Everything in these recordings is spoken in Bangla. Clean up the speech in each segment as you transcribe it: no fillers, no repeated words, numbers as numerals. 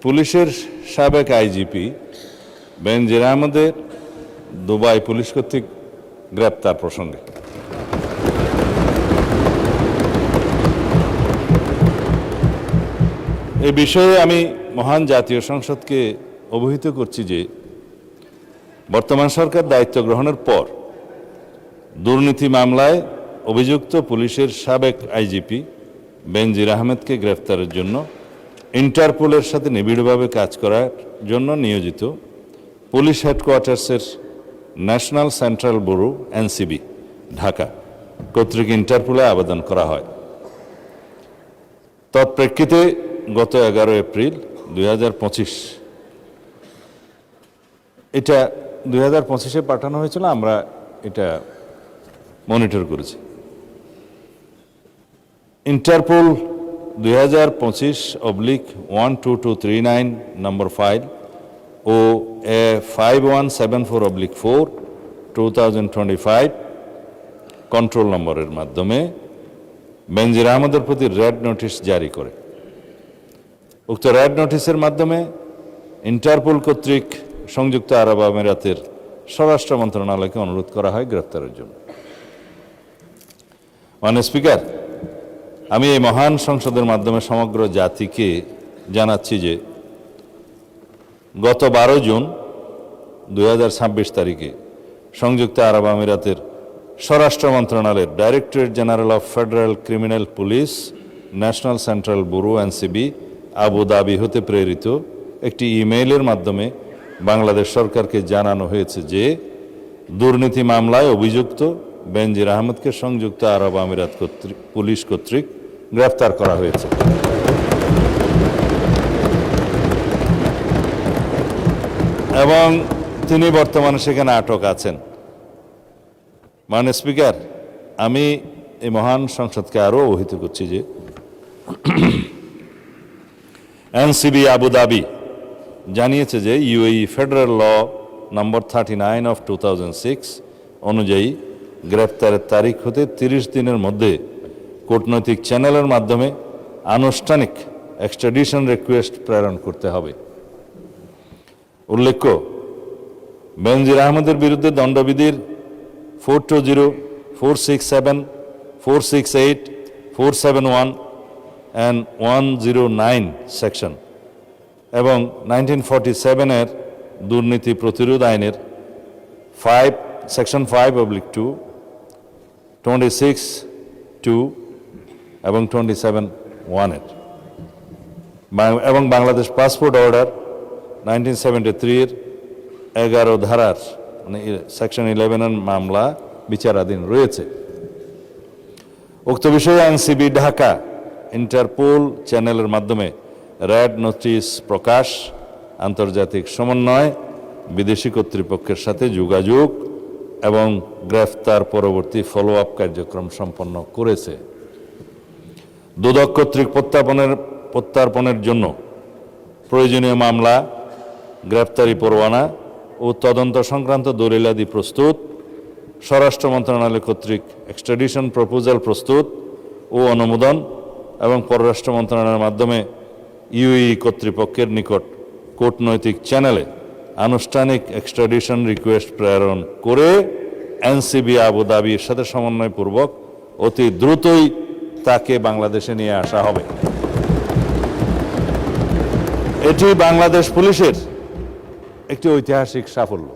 পুলিশের সাবেক আইজিপি বেনজির আহমেদের দুবাই পুলিশ কর্তৃক গ্রেপ্তার প্রসঙ্গে এই বিষয়ে আমি মহান জাতীয় সংসদকে অবহিত করছি যে বর্তমান সরকার দায়িত্ব গ্রহণের পর দুর্নীতি মামলায় অভিযুক্ত পুলিশের সাবেক আইজিপি বেনজির আহমেদকে গ্রেফতারের জন্য ইন্টারপোলের সাথে নিবিড়ভাবে কাজ করার জন্য নিয়োজিত পুলিশ হেডকোয়ার্টার্সের national central bureau NCB Dhaka কর্তৃক ইন্টারপোলে আবেদন করা হয়। তৎপ্রেক্ষিতে গত 11 এপ্রিল 2025 এটা 2025-এ পাঠানো হয়েছিল, আমরা এটা মনিটর করেছি। ইন্টারপোল 2025/12239 নম্বর ফাইল ও 5174/4 2025 কন্ট্রোল নম্বরের মাধ্যমে বেনজির আহমেদের প্রতি রেড নোটিশ জারি করে। উক্ত রেড নোটিশের মাধ্যমে ইন্টারপোল কর্তৃক সংযুক্ত আরব আমিরাতের স্বরাষ্ট্র মন্ত্রণালয়কে অনুরোধ করা হয় গ্রেফতারের জন্য। মাননীয় স্পিকার, আমি এই মহান সংসদের মাধ্যমে সমগ্র জাতিকে জানাচ্ছি যে গত 12 জুন 2026 তারিখে সংযুক্ত আরব আমিরাতের স্বরাষ্ট্র মন্ত্রণালয়ের directorate general of federal criminal police national central bureau NCB Abu Dhabi হতে প্রেরিত একটি ইমেইলের মাধ্যমে বাংলাদেশ সরকারকে জানানো হয়েছে যে দুর্নীতি মামলায় অভিযুক্ত বেনজির আহমেদকে সংযুক্ত আরব আমিরাত পুলিশ কর্তৃক গ্রেফতার করা হয়েছে এবং তিনি বর্তমানে সেখানে আটক আছেন। মাননীয় স্পিকার, আমি এই মহান সংসদকে আরও অবহিত করছি যে এনসিবি আবুধাবি জানিয়েছে যে ইউএই ফেডারেল ল নম্বর 39/2006 অনুযায়ী গ্রেফতারের তারিখ হতে 30 দিনের মধ্যে কূটনৈতিক চ্যানেলের মাধ্যমে আনুষ্ঠানিক এক্সট্রাডিশন রিকোয়েস্ট প্রেরণ করতে হবে। উল্লেখ্য, বেনজির আহমেদের বিরুদ্ধে দণ্ডবিধির 420, 467, 468, 471 and 109 সেকশন এবং 1947-এর দুর্নীতি প্রতিরোধ আইনের সেকশন 5/2, 26(2) এবং 27(1) এবং বাংলাদেশ পাসপোর্ট অর্ডার 1973-এর 11 ধারার মানে সেকশন 11-এর মামলা বিচারাধীন রয়েছে। উক্ত বিষয়ে এনসিবি ঢাকা ইন্টারপোল চ্যানেলের মাধ্যমে রেড নোটিশ প্রকাশ, আন্তর্জাতিক সমন্বয়, বিদেশি কর্তৃপক্ষের সাথে যোগাযোগ এবং গ্রেফতার পরবর্তী ফলো আপ কার্যক্রম সম্পন্ন করেছে। দুদক কর্তৃক প্রত্যার্পণের জন্য প্রয়োজনীয় মামলা, গ্রেফতারি পরোয়ানা ও তদন্ত সংক্রান্ত দলিলাদি প্রস্তুত, স্বরাষ্ট্র মন্ত্রণালয় কর্তৃক এক্সট্রাডিশন প্রপোজাল প্রস্তুত ও অনুমোদন এবং পররাষ্ট্র মন্ত্রণালয়ের মাধ্যমে ইউএই কর্তৃপক্ষের নিকট কূটনৈতিক চ্যানেলে আনুষ্ঠানিক এক্সট্রাডিশন রিকোয়েস্ট প্রেরণ করে এনসিবি আবুধাবির সাথে সমন্বয়পূর্বক অতি দ্রুতই তাকে বাংলাদেশে নিয়ে আসা হবে। এটি বাংলাদেশ পুলিশের একটি ঐতিহাসিক সাফল্য।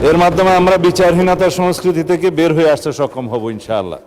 এর মাধ্যমে আমরা বিচারহীনতার সংস্কৃতি থেকে বের হয়ে আসতে সক্ষম হব ইনশাআল্লাহ।